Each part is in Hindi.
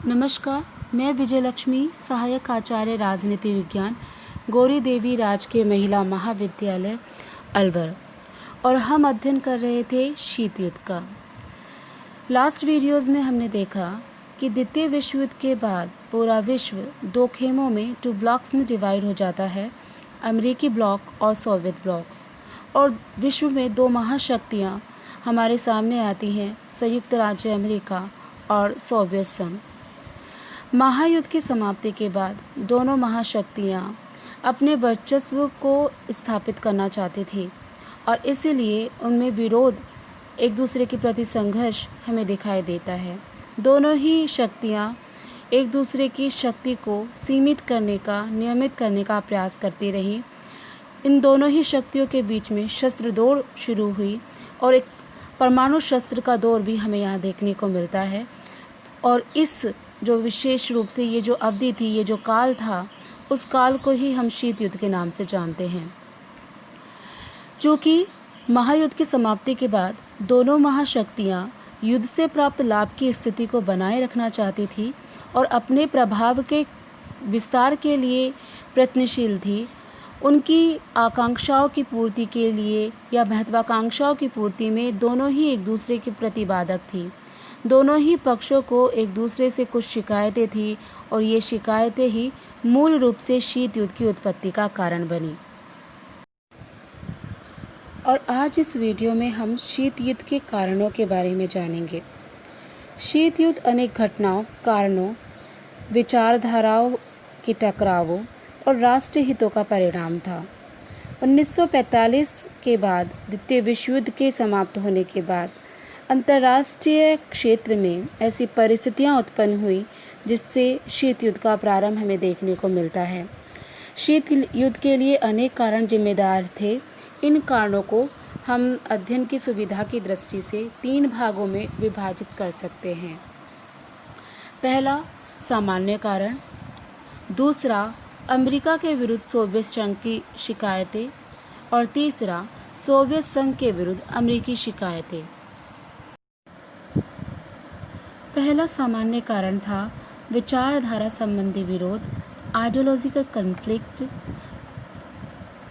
नमस्कार, मैं विजयलक्ष्मी, सहायक आचार्य राजनीति विज्ञान, गौरी देवी राजकीय महिला महाविद्यालय अलवर, और हम अध्ययन कर रहे थे शीत युद्ध का। लास्ट वीडियोज़ में हमने देखा कि द्वितीय विश्व युद्ध के बाद पूरा विश्व दो खेमों में, टू ब्लॉक्स में डिवाइड हो जाता है, अमेरिकी ब्लॉक और सोवियत ब्लॉक, और विश्व में दो महाशक्तियाँ हमारे सामने आती हैं, संयुक्त राज्य अमेरिका और सोवियत संघ। महायुद्ध की समाप्ति के बाद दोनों महाशक्तियाँ अपने वर्चस्व को स्थापित करना चाहती थी और इसीलिए उनमें विरोध, एक दूसरे के प्रति संघर्ष हमें दिखाई देता है। दोनों ही शक्तियाँ एक दूसरे की शक्ति को सीमित करने का, नियमित करने का प्रयास करती रहीं। इन दोनों ही शक्तियों के बीच में शस्त्र दौर शुरू हुई और एक परमाणु शस्त्र का दौर भी हमें यहाँ देखने को मिलता है। और इस जो विशेष रूप से ये जो अवधि थी, ये जो काल था, उस काल को ही हम शीत युद्ध के नाम से जानते हैं। चूँकि महायुद्ध की समाप्ति के बाद दोनों महाशक्तियाँ युद्ध से प्राप्त लाभ की स्थिति को बनाए रखना चाहती थी और अपने प्रभाव के विस्तार के लिए प्रयत्नशील थी। उनकी आकांक्षाओं की पूर्ति के लिए या महत्वाकांक्षाओं की पूर्ति में दोनों ही एक दूसरे के प्रतिबाधक थी। दोनों ही पक्षों को एक दूसरे से कुछ शिकायतें थी और ये शिकायतें ही मूल रूप से शीत युद्ध की उत्पत्ति का कारण बनी। और आज इस वीडियो में हम शीत युद्ध के कारणों के बारे में जानेंगे। शीत युद्ध अनेक घटनाओं, कारणों, विचारधाराओं के टकरावों और राष्ट्रीय हितों का परिणाम था। 1945 के बाद द्वितीय विश्व युद्ध के समाप्त होने के बाद अंतर्राष्ट्रीय क्षेत्र में ऐसी परिस्थितियां उत्पन्न हुई जिससे शीत युद्ध का प्रारंभ हमें देखने को मिलता है। शीत युद्ध के लिए अनेक कारण जिम्मेदार थे। इन कारणों को हम अध्ययन की सुविधा की दृष्टि से 3 भागों में विभाजित कर सकते हैं। पहला, सामान्य कारण। दूसरा, अमेरिका के विरुद्ध सोवियत संघ की शिकायतें। और तीसरा, सोवियत संघ के विरुद्ध अमेरिकी शिकायतें। पहला सामान्य कारण था विचारधारा संबंधी विरोध, आइडियोलॉजिकल कन्फ्लिक्ट।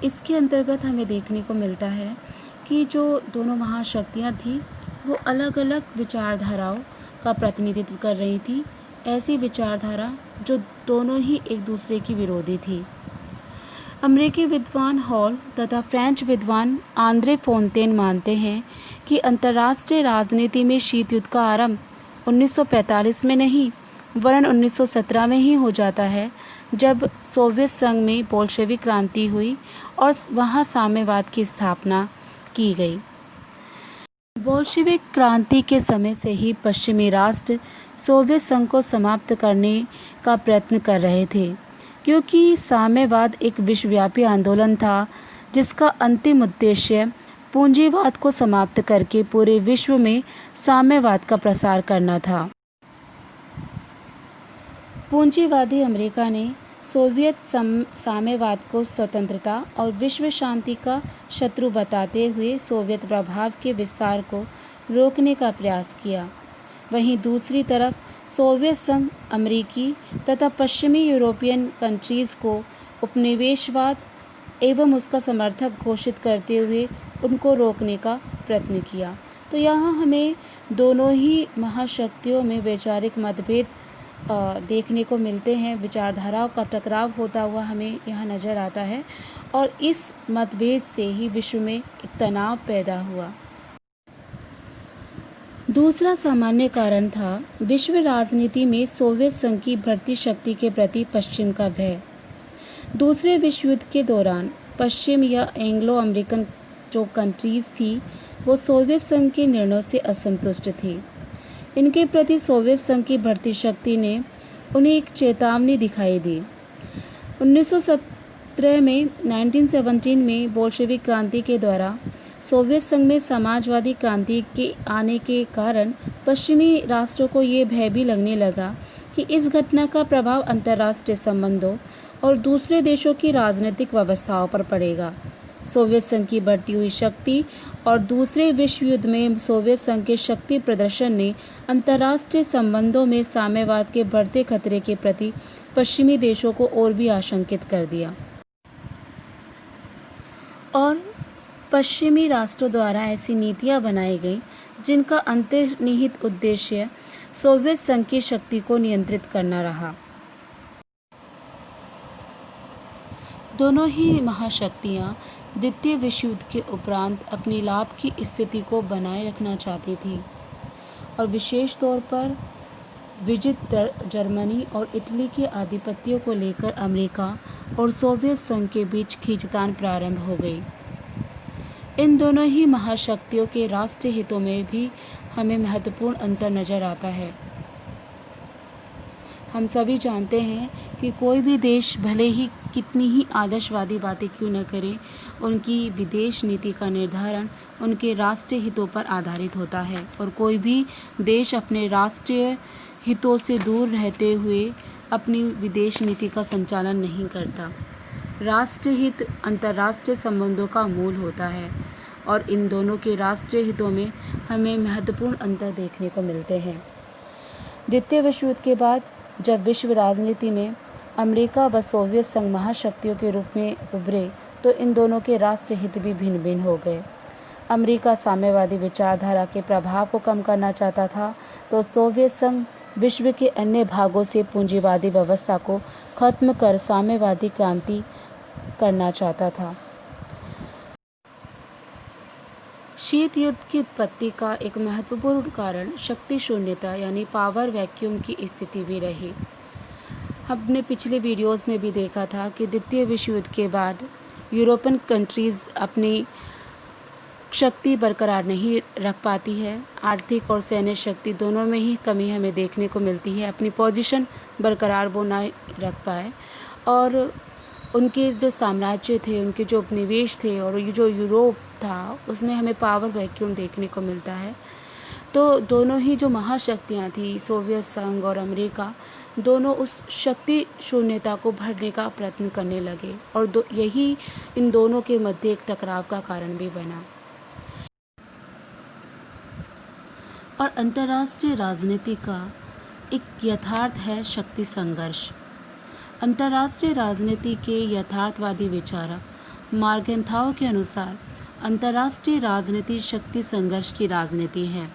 इसके अंतर्गत हमें देखने को मिलता है कि जो दोनों महाशक्तियाँ थीं वो अलग अलग विचारधाराओं का प्रतिनिधित्व कर रही थी। ऐसी विचारधारा जो दोनों ही एक दूसरे की विरोधी थी। अमेरिकी विद्वान हॉल तथा फ्रेंच विद्वान आंद्रे फोंटेन मानते हैं कि अंतर्राष्ट्रीय राजनीति में शीत युद्ध का आरंभ 1945 में नहीं वरन 1917 में ही हो जाता है, जब सोवियत संघ में बोल्शेविक क्रांति हुई और वहाँ साम्यवाद की स्थापना की गई। बोल्शेविक क्रांति के समय से ही पश्चिमी राष्ट्र सोवियत संघ को समाप्त करने का प्रयत्न कर रहे थे, क्योंकि साम्यवाद एक विश्वव्यापी आंदोलन था जिसका अंतिम उद्देश्य पूंजीवाद को समाप्त करके पूरे विश्व में साम्यवाद का प्रसार करना था। पूंजीवादी अमेरिका ने सोवियत साम्यवाद को स्वतंत्रता और विश्व शांति का शत्रु बताते हुए सोवियत प्रभाव के विस्तार को रोकने का प्रयास किया। वहीं दूसरी तरफ सोवियत संघ अमेरिकी तथा पश्चिमी यूरोपियन कंट्रीज़ को उपनिवेशवाद एवं उसका समर्थक घोषित करते हुए उनको रोकने का प्रयत्न किया। तो यहाँ हमें दोनों ही महाशक्तियों में वैचारिक मतभेद देखने को मिलते हैं। विचारधाराओं का टकराव होता हुआ हमें यहाँ नज़र आता है और इस मतभेद से ही विश्व में एक तनाव पैदा हुआ। दूसरा सामान्य कारण था विश्व राजनीति में सोवियत संघ की बढ़ती शक्ति के प्रति पश्चिम का भय। दूसरे विश्व युद्ध के दौरान पश्चिम या एंग्लो अमेरिकन जो कंट्रीज़ थी वो सोवियत संघ के निर्णयों से असंतुष्ट थी। इनके प्रति सोवियत संघ की बढ़ती शक्ति ने उन्हें एक चेतावनी दिखाई दी। 1917 में 1917 में बोल्शेविक क्रांति के द्वारा सोवियत संघ में समाजवादी क्रांति के आने के कारण पश्चिमी राष्ट्रों को ये भय भी लगने लगा कि इस घटना का प्रभाव अंतर्राष्ट्रीय संबंधों और दूसरे देशों की राजनीतिक व्यवस्थाओं पर पड़ेगा। सोवियत संघ की बढ़ती हुई शक्ति और दूसरे विश्व युद्ध में सोवियत संघ के शक्ति प्रदर्शन ने अंतर्राष्ट्रीय संबंधों में साम्यवाद के बढ़ते खतरे के प्रति पश्चिमी देशों को और भी आशंकित कर दिया और पश्चिमी राष्ट्रों द्वारा ऐसी नीतियां बनाई गईं जिनका अंतर्निहित उद्देश्य सोवियत संघ की शक्ति को नियंत्रित करना रहा। दोनों ही महाशक्तियां द्वितीय विश्व युद्ध के उपरांत अपनी लाभ की स्थिति को बनाए रखना चाहती थी और विशेष तौर पर विजित जर्मनी और इटली के आधिपत्य को लेकर अमेरिका और सोवियत संघ के बीच खींचतान प्रारंभ हो गई। इन दोनों ही महाशक्तियों के राष्ट्रीय हितों में भी हमें महत्वपूर्ण अंतर नज़र आता है। हम सभी जानते हैं कि कोई भी देश भले ही कितनी ही आदर्शवादी बातें क्यों न करे, उनकी विदेश नीति का निर्धारण उनके राष्ट्रीय हितों पर आधारित होता है और कोई भी देश अपने राष्ट्रीय हितों से दूर रहते हुए अपनी विदेश नीति का संचालन नहीं करता। राष्ट्रीय हित अंतर्राष्ट्रीय संबंधों का मूल होता है और इन दोनों के राष्ट्रीय हितों में हमें महत्वपूर्ण अंतर देखने को मिलते हैं। द्वितीय विश्व युद्ध के बाद जब विश्व राजनीति में अमेरिका व सोवियत संघ महाशक्तियों के रूप में उभरे तो इन दोनों के राष्ट्रीय हित भी भिन्न भिन्न हो गए। अमेरिका साम्यवादी विचारधारा के प्रभाव को कम करना चाहता था तो सोवियत संघ विश्व के अन्य भागों से पूंजीवादी व्यवस्था को खत्म कर साम्यवादी क्रांति करना चाहता था। शीत युद्ध की उत्पत्ति का एक महत्वपूर्ण कारण शक्ति शून्यता यानी पावर वैक्यूम की स्थिति भी रही। हमने पिछले वीडियोस में भी देखा था कि द्वितीय विश्व युद्ध के बाद यूरोपियन कंट्रीज़ अपनी शक्ति बरकरार नहीं रख पाती है। आर्थिक और सैन्य शक्ति दोनों में ही कमी हमें देखने को मिलती है। अपनी पोजीशन बरकरार वो ना रख पाए और उनके जो साम्राज्य थे, उनके जो उपनिवेश थे और ये जो यूरोप था उसमें हमें पावर वैक्यूम देखने को मिलता है। तो दोनों ही जो महाशक्तियाँ थी सोवियत संघ और अमेरिका, दोनों उस शक्ति शून्यता को भरने का प्रयत्न करने लगे और यही इन दोनों के मध्य एक टकराव का कारण भी बना। और अंतर्राष्ट्रीय राजनीति का एक यथार्थ है शक्ति संघर्ष। अंतर्राष्ट्रीय राजनीति के यथार्थवादी विचारक मार्गेंथाउ के अनुसार अंतर्राष्ट्रीय राजनीति शक्ति संघर्ष की राजनीति है।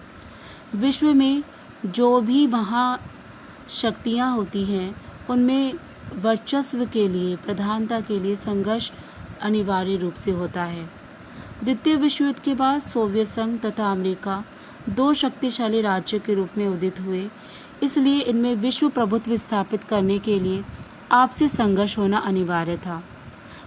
विश्व में जो भी महाशक्तियाँ होती हैं उनमें वर्चस्व के लिए, प्रधानता के लिए संघर्ष अनिवार्य रूप से होता है। द्वितीय विश्व युद्ध के बाद सोवियत संघ तथा अमेरिका दो शक्तिशाली राज्यों के रूप में उदित हुए, इसलिए इनमें विश्व प्रभुत्व स्थापित करने के लिए आपसी संघर्ष होना अनिवार्य था।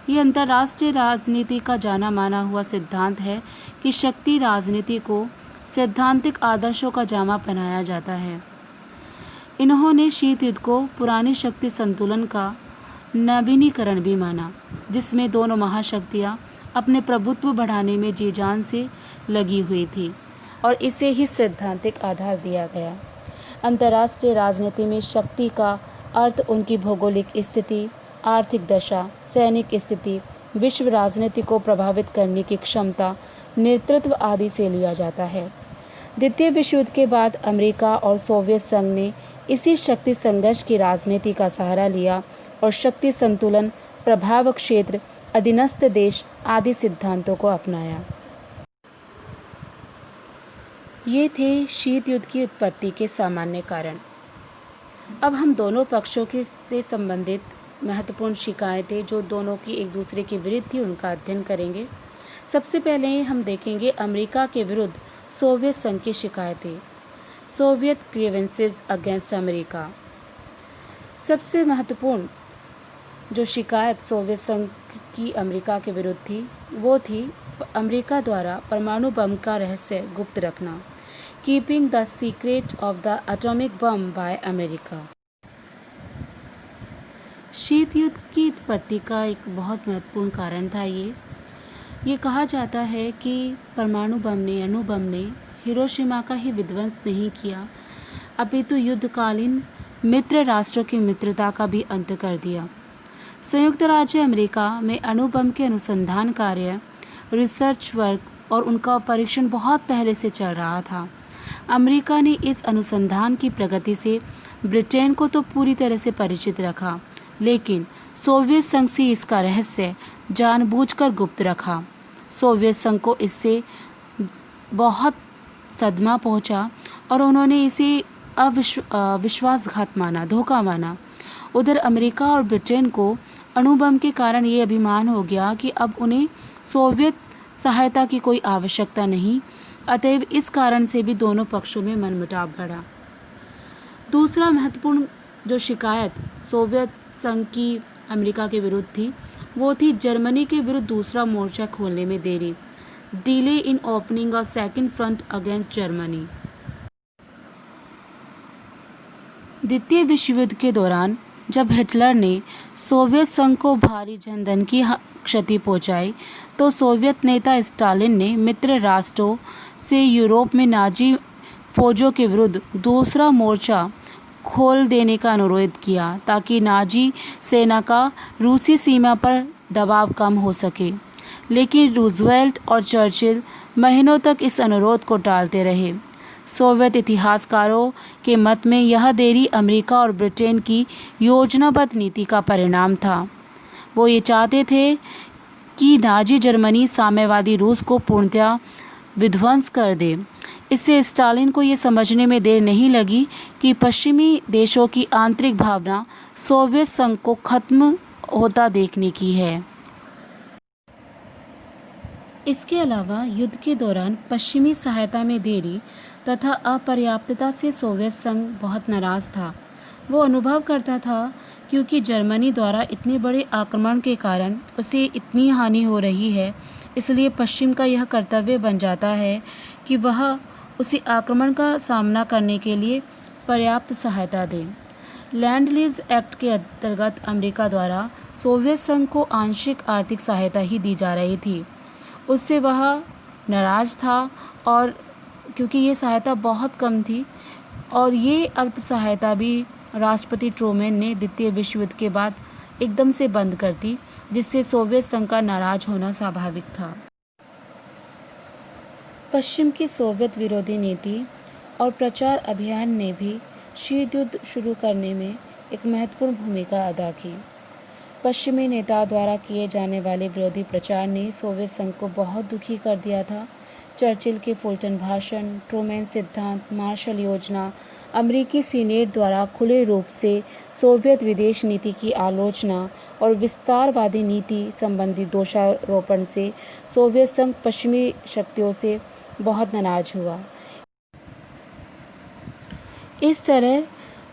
ये अंतर्राष्ट्रीय राजनीति का जाना माना हुआ सिद्धांत है कि शक्ति राजनीति को सैद्धांतिक आदर्शों का जामा पहनाया जाता है। इन्होंने शीत युद्ध को पुरानी शक्ति संतुलन का नवीनीकरण भी माना, जिसमें दोनों महाशक्तियाँ अपने प्रभुत्व बढ़ाने में जी जान से लगी हुई थी और इसे ही सैद्धांतिक आधार दिया गया। अंतर्राष्ट्रीय राजनीति में शक्ति का अर्थ उनकी भौगोलिक स्थिति, आर्थिक दशा, सैनिक स्थिति, विश्व राजनीति को प्रभावित करने की क्षमता, नेतृत्व आदि से लिया जाता है। द्वितीय विश्व युद्ध के बाद अमेरिका और सोवियत संघ ने इसी शक्ति संघर्ष की राजनीति का सहारा लिया और शक्ति संतुलन, प्रभाव क्षेत्र, अधीनस्थ देश आदि सिद्धांतों को अपनाया। ये थे शीत युद्ध की उत्पत्ति के सामान्य कारण। अब हम दोनों पक्षों के से संबंधित महत्वपूर्ण शिकायतें जो दोनों की एक दूसरे के विरुद्ध थी उनका अध्ययन करेंगे। सबसे पहले हम देखेंगे अमेरिका के विरुद्ध सोवियत संघ की शिकायतें, सोवियत ग्रीवेंसेस अगेंस्ट अमेरिका। सबसे महत्वपूर्ण जो शिकायत सोवियत संघ की अमेरिका के विरुद्ध थी वो थी अमेरिका द्वारा परमाणु बम का रहस्य गुप्त रखना, keeping the secret of the atomic bomb by America. शीत युद्ध की उत्पत्ति का एक बहुत महत्वपूर्ण कारण था ये कहा जाता है कि परमाणु बम ने, अणु बम ने हिरोशिमा का ही विध्वंस नहीं किया, अपितु युद्धकालीन मित्र राष्ट्रों की मित्रता का भी अंत कर दिया। संयुक्त राज्य अमेरिका में अणु बम के अनुसंधान कार्य, रिसर्च वर्क और उनका परीक्षण बहुत पहले से चल रहा था। अमेरिका ने इस अनुसंधान की प्रगति से ब्रिटेन को तो पूरी तरह से परिचित रखा, लेकिन सोवियत संघ से इसका रहस्य जानबूझकर गुप्त रखा। सोवियत संघ को इससे बहुत सदमा पहुंचा और उन्होंने इसे विश्वासघात माना, धोखा माना। उधर अमेरिका और ब्रिटेन को अणुबम के कारण ये अभिमान हो गया कि अब उन्हें सोवियत सहायता की कोई आवश्यकता नहीं, अतएव इस कारण से भी दोनों पक्षों में मनमुटाव बढ़ा। दूसरा महत्वपूर्ण जो शिकायत सोवियत संघ की अमेरिका के विरुद्ध थी, वो थी जर्मनी के विरुद्ध दूसरा मोर्चा खोलने में देरी, delay in opening a second front against Germany. द्वितीय विश्व युद्ध के दौरान जब हिटलर ने सोवियत संघ को भारी जनधन की क्षति पहुंचाई, तो सोवियत नेता स्टालिन ने मित्र राष्ट्रों से यूरोप में नाजी फौजों के विरुद्ध दूसरा मोर्चा खोल देने का अनुरोध किया, ताकि नाजी सेना का रूसी सीमा पर दबाव कम हो सके। लेकिन रूजवेल्ट और चर्चिल महीनों तक इस अनुरोध को टालते रहे। सोवियत इतिहासकारों के मत में यह देरी अमेरिका और ब्रिटेन की योजनाबद्ध नीति का परिणाम था। वो ये चाहते थे कि नाजी जर्मनी साम्यवादी रूस को पूर्णतः विध्वंस कर दे। इससे स्टालिन को ये समझने में देर नहीं लगी कि पश्चिमी देशों की आंतरिक भावना सोवियत संघ को खत्म होता देखने की है। इसके अलावा युद्ध के दौरान पश्चिमी सहायता में देरी तथा अपर्याप्तता से सोवियत संघ बहुत नाराज था। वो अनुभव करता था क्योंकि जर्मनी द्वारा इतने बड़े आक्रमण के कारण उसे इतनी हानि हो रही है, इसलिए पश्चिम का यह कर्तव्य बन जाता है कि वह उसी आक्रमण का सामना करने के लिए पर्याप्त सहायता दे। लैंड लीज एक्ट के अंतर्गत अमेरिका द्वारा सोवियत संघ को आंशिक आर्थिक सहायता ही दी जा रही थी। उससे वह नाराज था, और क्योंकि ये सहायता बहुत कम थी और ये अल्प सहायता भी राष्ट्रपति ट्रूमैन ने द्वितीय विश्व युद्ध के बाद एकदम से बंद कर दी, जिससे सोवियत संघ का नाराज होना स्वाभाविक था। पश्चिम की सोवियत विरोधी नीति और प्रचार अभियान ने भी शीत युद्ध शुरू करने में एक महत्वपूर्ण भूमिका अदा की। पश्चिमी नेताओं द्वारा किए जाने वाले विरोधी प्रचार ने सोवियत संघ को बहुत दुखी कर दिया था। चर्चिल के फुलटन भाषण, ट्रूमैन सिद्धांत, मार्शल योजना, अमेरिकी सीनेट द्वारा खुले रूप से सोवियत विदेश नीति की आलोचना और विस्तारवादी नीति संबंधी दोषारोपण से सोवियत संघ पश्चिमी शक्तियों से बहुत नाराज हुआ। इस तरह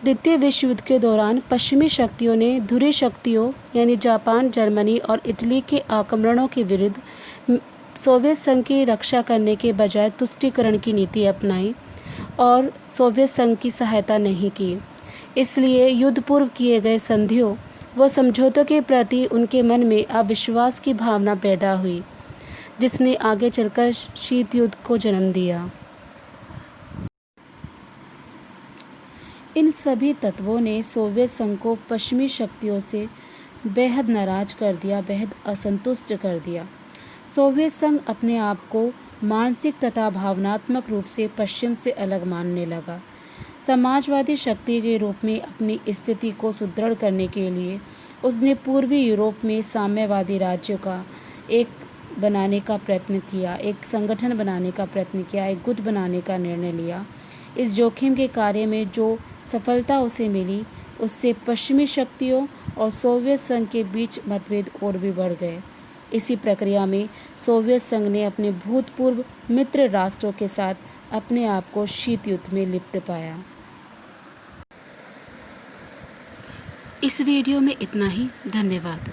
द्वितीय विश्व युद्ध के दौरान पश्चिमी शक्तियों ने धुरी शक्तियों यानी जापान, जर्मनी और इटली के आक्रमणों के विरुद्ध सोवियत संघ की रक्षा करने के बजाय तुष्टीकरण की नीति अपनाई और सोवियत संघ की सहायता नहीं की। इसलिए युद्ध पूर्व किए गए संधियों व समझौतों के प्रति उनके मन में अविश्वास की भावना पैदा हुई, जिसने आगे चलकर शीत युद्ध को जन्म दिया। इन सभी तत्वों ने सोवियत संघ को पश्चिमी शक्तियों से बेहद नाराज कर दिया, बेहद असंतुष्ट कर दिया। सोवियत संघ अपने आप को मानसिक तथा भावनात्मक रूप से पश्चिम से अलग मानने लगा। समाजवादी शक्ति के रूप में अपनी स्थिति को सुदृढ़ करने के लिए उसने पूर्वी यूरोप में साम्यवादी राज्यों का एक संगठन बनाने का प्रयत्न किया, एक गुट बनाने का निर्णय लिया। इस जोखिम के कार्य में जो सफलता उसे मिली, उससे पश्चिमी शक्तियों और सोवियत संघ के बीच मतभेद और भी बढ़ गए। इसी प्रक्रिया में सोवियत संघ ने अपने भूतपूर्व मित्र राष्ट्रों के साथ अपने आप को शीत युद्ध में लिप्त पाया। इस वीडियो में इतना ही। धन्यवाद।